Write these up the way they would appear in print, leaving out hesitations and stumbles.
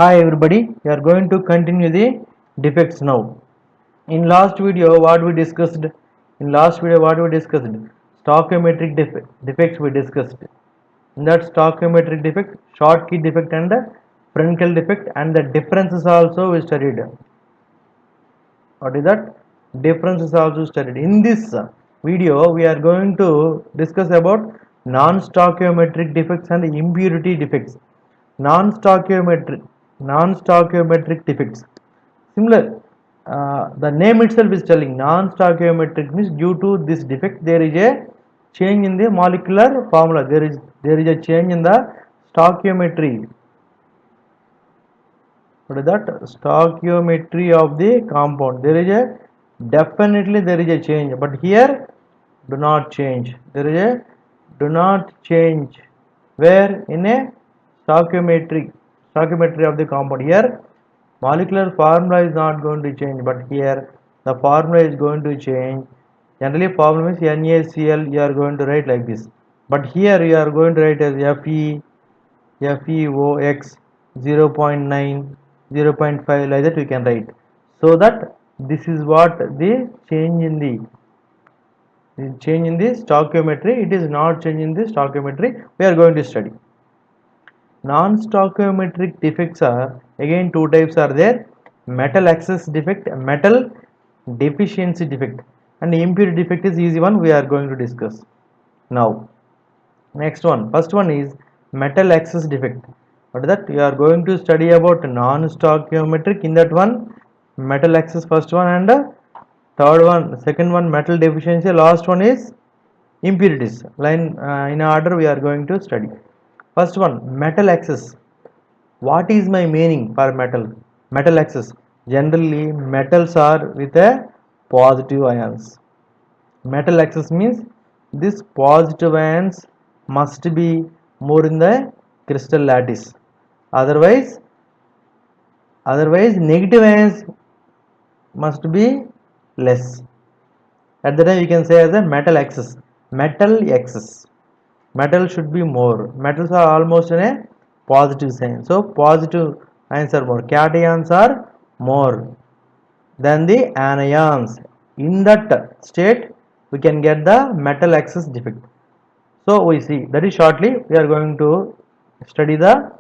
Hi everybody, we are going to continue the defects now. In last video what we discussed? Stoichiometric defects we discussed. In that stoichiometric defect, short key defect and Frenkel defect, and the differences also we studied. What is that? Differences also studied. In this video we are going to discuss about non-stoichiometric defects and impurity defects. Non-stoichiometric non-stoichiometric defects. Similar, the name itself is telling non-stoichiometric means due to this defect there is a change in the molecular formula. There is a change in the stoichiometry. What is that? Stoichiometry of the compound. There is a definitely there is a change, but here do not change. There is a do not change. Where in a stoichiometry of the compound. Here molecular formula is not going to change, but here the formula is going to change. Generally formula is NaCl, you are going to write like this, but here you are going to write as FeOX 0.9 0.5 like that we can write. So that this is what the change in the stoichiometry. It is not change in the stoichiometry we are going to study. Non-stoichiometric defects are again two types are there: metal excess defect, metal deficiency defect, and impurity defect is easy one we are going to discuss now. Next one, first one is metal excess defect. What is that? You are going to study about non-stoichiometric. In that one, metal excess first one, and third one, second one, metal deficiency. Last one is impurities. Line in order we are going to study. First one, metal excess. What is my meaning for metal? Metal excess. Generally, metals are with a positive ions. Metal excess means this positive ions must be more in the crystal lattice. Otherwise negative ions must be less. At the time you can say as a metal excess. Metal excess. Metal should be more. Metals are almost in a positive sign. So positive ions are more. Cations are more than the anions. In that state we can get the metal excess defect. So we see that is shortly we are going to study the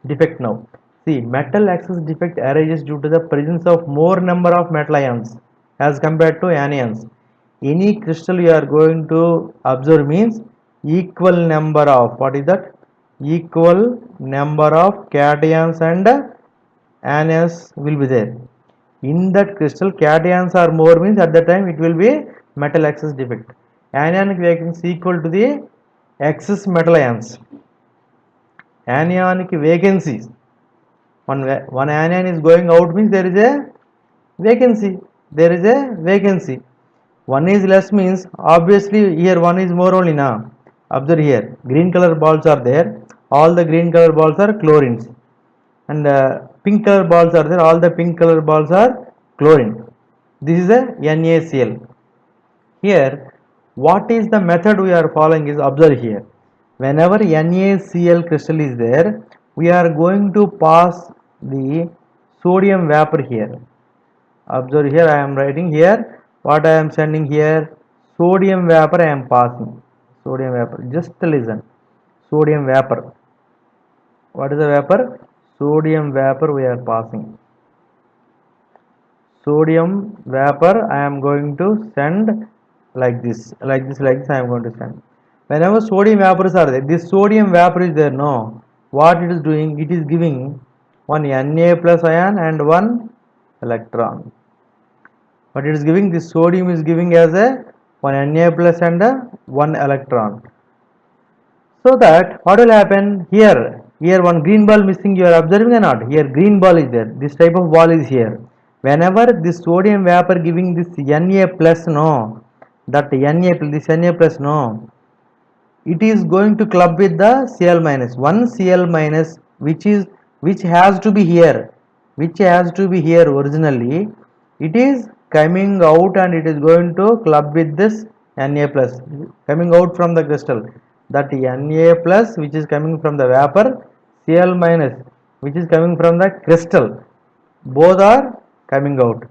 defect now. See, metal excess defect arises due to the presence of more number of metal ions as compared to anions. Any crystal you are going to observe means equal number of, what is that? Equal number of cations and anions will be there. In that crystal cations are more means at that time it will be metal excess defect. Anionic vacancy equal to the excess metal ions. Anionic vacancies, one anion is going out means there is a vacancy. One is less means obviously here one is more only now. Observe here, green color balls are there, all the green color balls are chlorines, and pink color balls are there, all the pink color balls are chlorine. This is a NaCl. Here what is the method we are following is, observe here, whenever NaCl crystal is there we are going to pass the sodium vapor here. Observe here, I am writing here what I am sending here, sodium vapor I am passing. Sodium vapor, just listen. Sodium vapor, what is the vapor? Sodium vapor we are passing. Sodium vapor I am going to send like this I am going to send. Whenever sodium vapors are there, this sodium vapor is there, no, what it is doing, it is giving one Na plus ion and one electron. But it is giving, this sodium is giving as a one Na plus and one electron. So that what will happen here? Here one green ball missing, you are observing or not? Here green ball is there. This type of ball is here. Whenever this sodium vapor giving this Na plus, no, that Na plus, no, it is going to club with the Cl minus. One Cl minus which has to be here. Which has to be here originally. It is coming out and it is going to club with this Na plus coming out from the crystal. That Na plus which is coming from the vapor, Cl minus which is coming from the crystal. Both are coming out.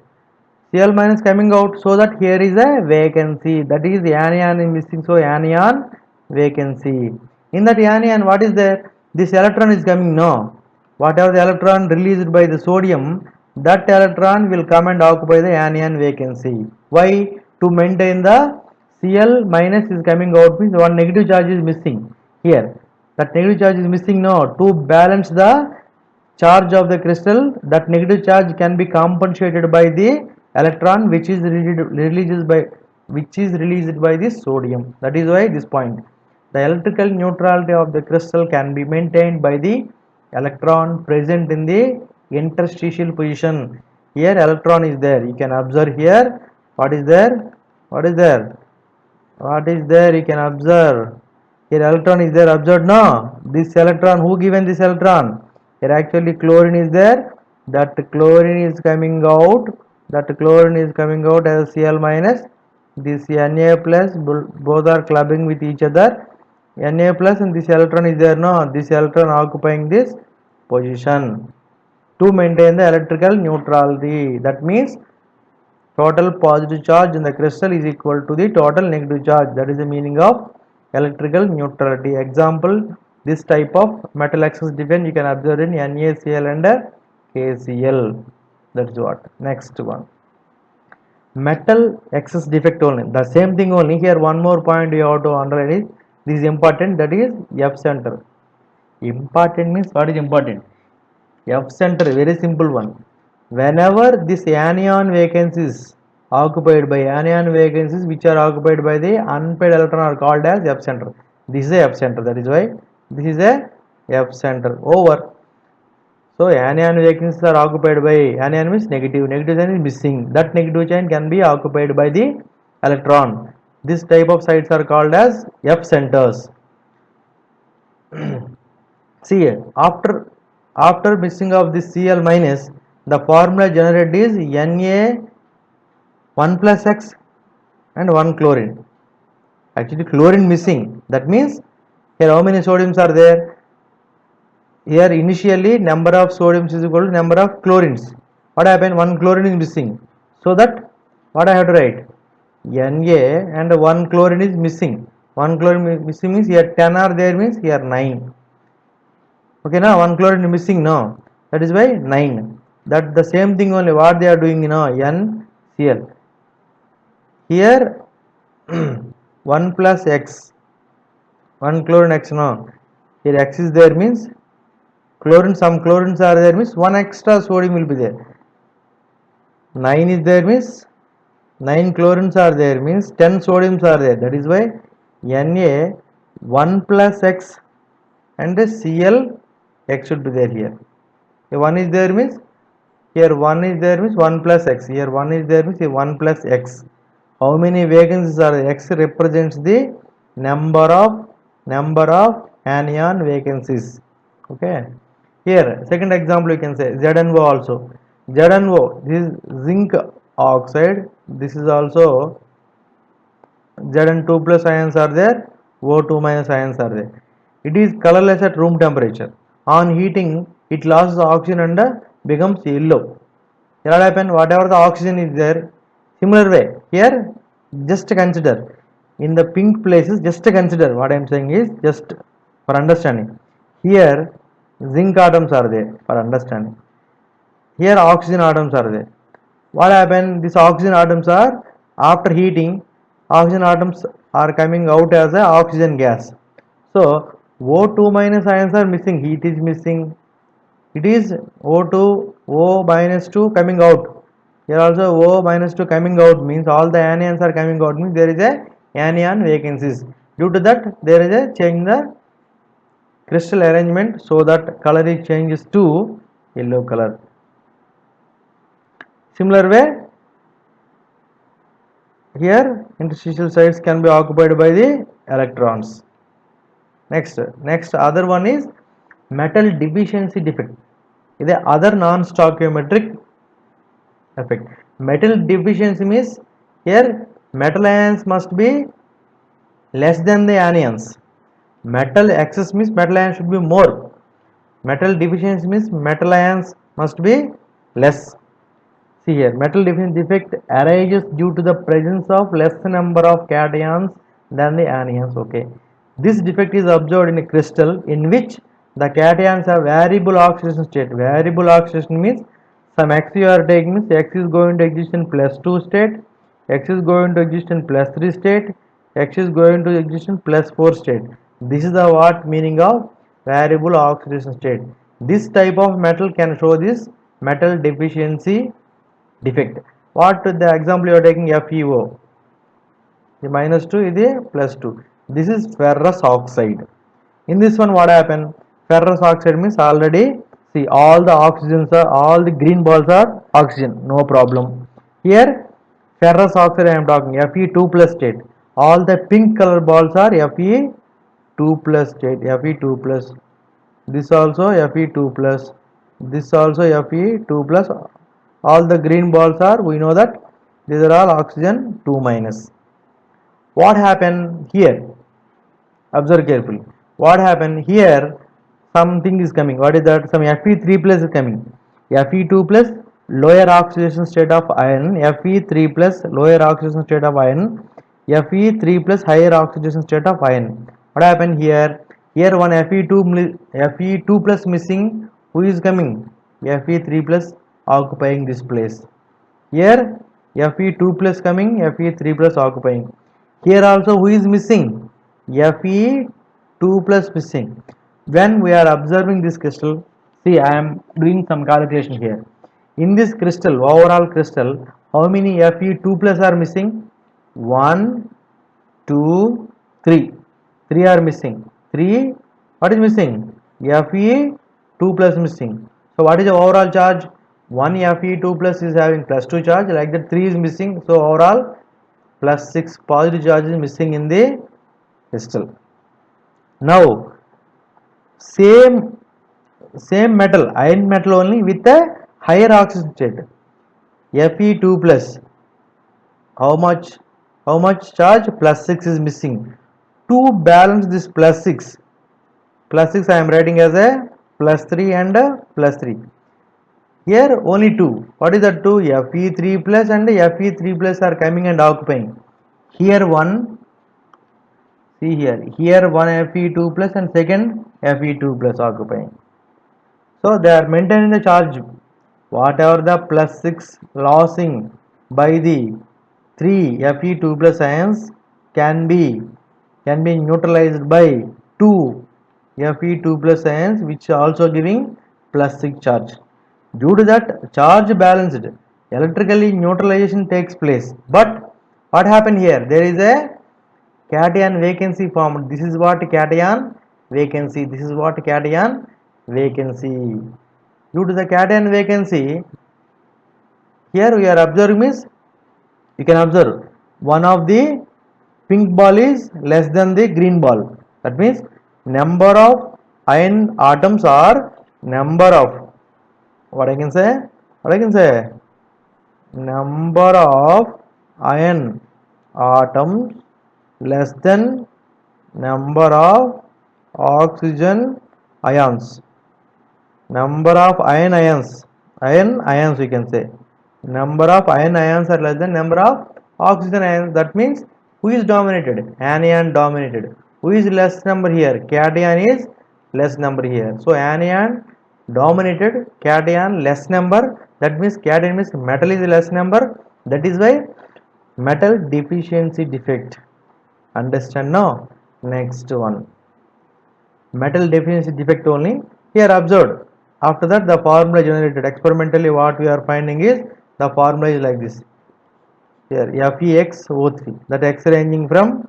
Cl minus coming out, so that here is a vacancy, that is anion is missing, so anion vacancy. In that anion, what is there? This electron is coming, no, whatever the electron released by the sodium, that electron will come and occupy the anion vacancy. Why? To maintain the Cl minus is coming out, means one negative charge is missing here, that negative charge is missing, no, to balance the charge of the crystal, that negative charge can be compensated by the electron which is released by the sodium. That is why this point, the electrical neutrality of the crystal can be maintained by the electron present in the interstitial position. Here electron is there, you can observe here. What is there? What is there? What is there? You can observe here, electron is there, observed, no? This electron, who given this electron? Here actually chlorine is there, that chlorine is coming out, as Cl minus. This Na plus, both are clubbing with each other, Na plus, and this electron is there, no, this electron occupying this position to maintain the electrical neutrality. That means total positive charge in the crystal is equal to the total negative charge. That is the meaning of electrical neutrality. Example, this type of metal excess defect you can observe in NaCl and KCl. That's what. Next one, metal excess defect only. The same thing only. Here one more point you have to underline is, this is important, that is F center. Important means, what is important? F center, very simple one. Whenever this anion vacancies occupied by anion vacancies which are occupied by the unpaired electron are called as F center. This is a F center, that is why this is a F center over. So anion vacancies are occupied by, anion means negative sign is missing, that negative sign can be occupied by the electron. This type of sites are called as F centers. See, after mixing of this Cl minus, the formula generated is Na 1 plus X and 1 chlorine. Actually chlorine missing, that means here how many sodiums are there? Here initially number of sodiums is equal to number of chlorines. What happened? 1 chlorine is missing, so that what I have to write? Na and 1 chlorine is missing. 1 chlorine missing means here 10 are there, means here 9. Okay, now 1 chlorine is missing, no, that is why 9. That the same thing only what they are doing, NCl. Here 1 plus X, 1 chlorine X, no, here X is there, means chlorine, some chlorines are there, means 1 extra sodium will be there. 9 is there, means 9 chlorines are there, means 10 sodiums are there. That is why Na 1 plus X and Cl X should be there here. Here 1 is there, means here 1 is there, means 1 plus X. Here 1 is there, means here 1 plus X. How many vacancies are there? X represents the number of anion vacancies. Okay. Here second example you can say ZnO also. ZnO, this is zinc oxide. This is also Zn2 plus ions are there, O2 minus ions are there. It is colorless at room temperature. On heating, it loses oxygen and becomes yellow. Here what happen? Whatever the oxygen is there, similar way. Here, just consider in the pink places. Just consider what I am saying is just for understanding. Here, zinc atoms are there for understanding. Here, oxygen atoms are there. What happened? These oxygen atoms are, after heating, oxygen atoms are coming out as a oxygen gas. So O2 minus ions are missing, heat is missing. It is O2, O minus 2 coming out. Here also O minus 2 coming out, means all the anions are coming out, means there is a anion vacancies. Due to that, there is a change in the crystal arrangement, so that color is changes to yellow color. Similar way, here interstitial sites can be occupied by the electrons. Next other one is metal deficiency defect. Is the other non-stoichiometric effect. Metal deficiency means here metal ions must be less than the anions. Metal excess means metal ions should be more. Metal deficiency means metal ions must be less. See here, metal deficiency defect arises due to the presence of less number of cations than the anions. Okay, this defect is observed in a crystal in which the cations have variable oxidation state. Variable oxidation means some x you are taking means x is going to exist in +2 state, x is going to exist in +3 state, x is going to exist in +4 state. This is the what meaning of variable oxidation state. This type of metal can show this metal deficiency defect. What the example you are taking? FeO, the -2 is the +2. This is ferrous oxide. In this one what happened? Ferrous oxide means already see all the oxygens are, all the green balls are oxygen, no problem. Here ferrous oxide I am talking Fe2 plus state. All the pink color balls are Fe2 plus state, Fe2 plus. This also Fe2 plus, this also Fe2 plus. All the green balls are, we know that these are all oxygen 2 minus. What happened here? Observe carefully. What happened here? Something is coming. What is that? Some Fe3 plus is coming. Fe2 plus lower oxidation state of iron, Fe3 plus lower oxidation state of iron, Fe3 plus higher oxidation state of iron. What happened here? Here one Fe2 plus missing. Who is coming? Fe3 plus occupying this place. Here Fe2 plus coming, Fe3 plus occupying. Here also who is missing? Fe2 plus missing. When we are observing this crystal, see I am doing some calculation here. In this crystal, overall crystal, how many Fe2 plus are missing? 1, 2, 3. 3 are missing. 3, what is missing? Fe2 plus missing. So what is the overall charge? 1 Fe2 plus is having +2 charge, like that 3 is missing. So overall +6 positive charge is missing in the crystal. Now same metal, iron metal only with a higher oxidation state, Fe2 plus. How much charge? +6 is missing. To balance this +6 I am writing as a +3 and +3. Here only 2. What is that 2? Fe3 plus and Fe3 plus are coming and occupying. Here one, see here one Fe2 plus and second Fe2 plus occupying. So they are maintaining the charge. Whatever the +6 losing by the 3 Fe2 plus ions can be neutralized by 2 Fe2 plus ions, which are also giving +6 charge. Due to that, charge balanced, electrically neutralization takes place. But what happened here? There is a cation vacancy formed. This is what cation vacancy. This is what cation vacancy. Due to the cation vacancy, here we are observing is, you can observe one of the pink ball is less than the green ball. That means number of iron atoms are number of, what I can say? Number of iron atoms less than number of oxygen ions. Number of iron ions we can say. Number of iron ions are less than number of oxygen ions. That means who is dominated? Anion dominated. Who is less number here? Cation is less number here. So anion dominated, cation less number. That means cation means metal is less number. That is why metal deficiency defect. Understand now? Next one, metal deficiency defect only here observed. After that the formula generated experimentally. What we are finding is the formula is like this. Here FeXO3, that X ranging from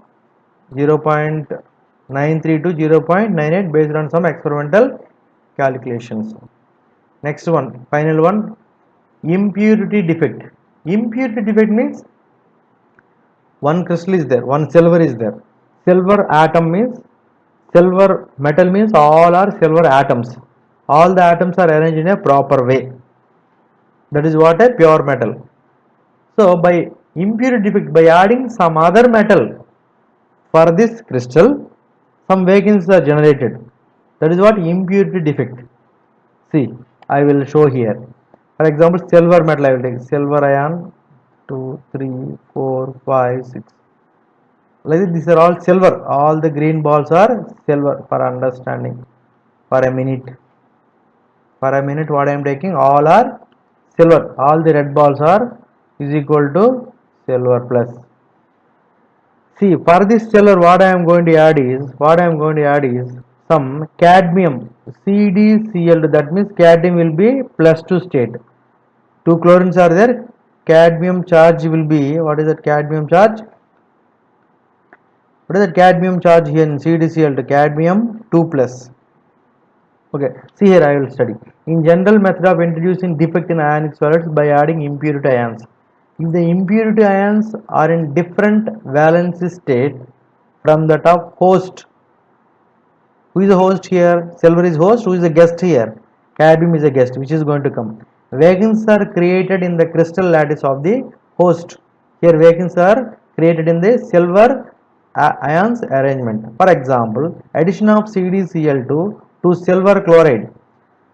0.93 to 0.98 based on some experimental calculations. Next one, final one, impurity defect. Impurity defect means one crystal is there, one silver is there. Silver atom means, silver metal means all are silver atoms. All the atoms are arranged in a proper way. That is what a pure metal. So by impurity defect, by adding some other metal for this crystal, some vacancies are generated. That is what impurity defect. See, I will show here. For example, silver metal. I will take silver ion 2, 3, 4, 5, 6. Like this, these are all silver. All the green balls are silver for understanding. For a minute. For a minute, what I am taking, all are silver. All the red balls are is equal to silver plus. See, for this silver, what I am going to add is some cadmium, CdCl2. That means cadmium will be plus 2 state. Two chlorines are there. Cadmium charge will be, what is that cadmium charge? What is the cadmium charge here in CdCl2? Cadmium 2 plus. Okay, see here I will study. In general method of introducing defect in ionic solids by adding impurity ions. If the impurity ions are in different valency state from that of host, who is the host here? Silver is host. Who is the guest here? Cadmium is a guest which is going to come. Vacuums are created in the crystal lattice of the host. Here vacuums are created in the silver ions arrangement. For example, addition of CdCl2 to silver chloride.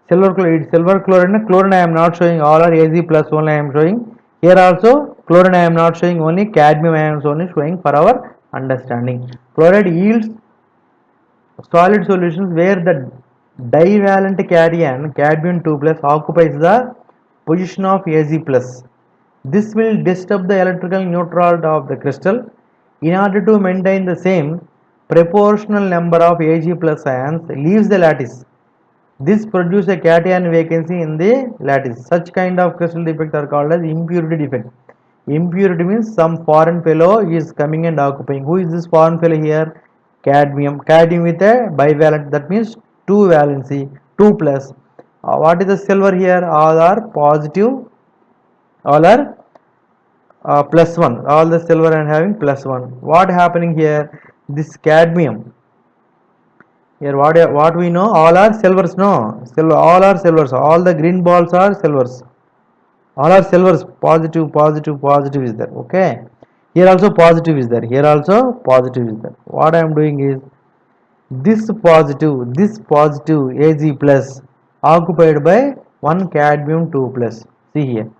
Silver chloride, chlorine I am not showing, all are Az plus only I am showing. Here also chlorine I am not showing, only cadmium I am only showing for our understanding. Chloride yields solid solutions where the divalent cation cadmium 2 plus occupies the position of Az plus. This will disturb the electrical neutrality of the crystal. In order to maintain the same proportional number of Ag plus ions leaves the lattice. This produces a cation vacancy in the lattice. Such kind of crystal defect are called as impurity defect. Impurity means some foreign fellow is coming and occupying. Who is this foreign fellow here? Cadmium. Cadmium with a bivalent, that means 2 valency, 2 plus. What is the silver here? All are positive, all are plus 1. All the silver and having plus 1. What happening here? This cadmium. Here what we know, all are silvers, no? Silver, all are silvers. All the green balls are silvers. All are silvers. Positive, positive, positive is there. Okay. Here also positive is there. Here also positive is there. What I am doing is this positive Ag plus occupied by one cadmium 2 plus. See here.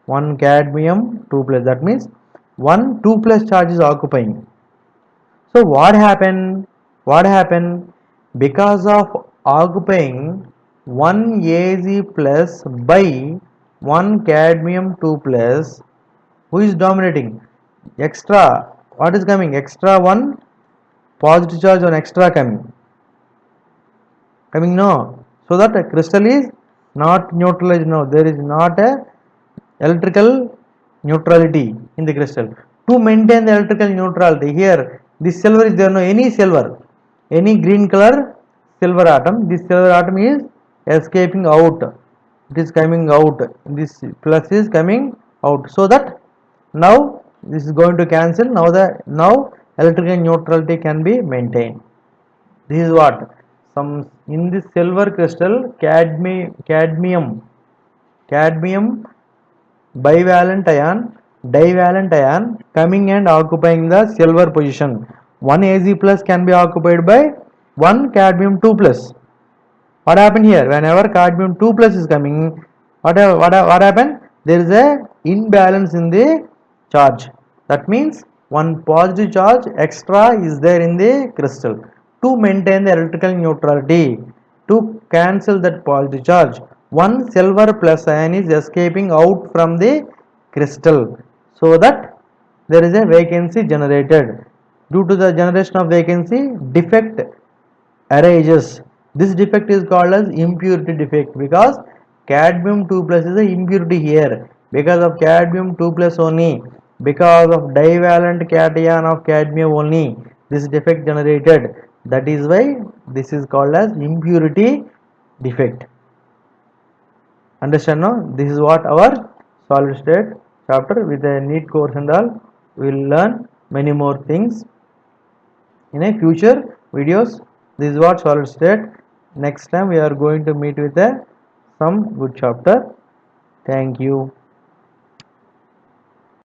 One cadmium 2 plus. That means one 2 plus charge is occupying. So what happened? What happened? Because of occupying one Az plus by one cadmium 2 plus, who is dominating? Extra. What is coming? Extra one positive charge on extra coming. Coming no. So that a crystal is not neutralized. No, there is not a electrical neutrality in the crystal. To maintain the electrical neutrality, here this silver is there, no any silver, any green color silver atom, this silver atom is escaping out, it is coming out, this plus is coming out, so that now this is going to cancel. Now electrical neutrality can be maintained. This is what some in this silver crystal cadmium bivalent ion, divalent ion coming and occupying the silver position. One Az plus can be occupied by one cadmium 2 plus. What happened here? Whenever cadmium 2 plus is coming, what happened? There is a imbalance in the charge. That means one positive charge extra is there in the crystal. To maintain the electrical neutrality, to cancel that positive charge, one silver plus ion is escaping out from the crystal, so that there is a vacancy generated. Due to the generation of vacancy, defect arises. This defect is called as impurity defect because cadmium 2 plus is a impurity here. Because of cadmium 2 plus only, because of divalent cation of cadmium only, this defect generated. That is why this is called as impurity defect. Understand now? This is what our solid state chapter with a neat course and all. We will learn many more things in a future videos. This is what solid state. Next time we are going to meet with some good chapter. Thank you.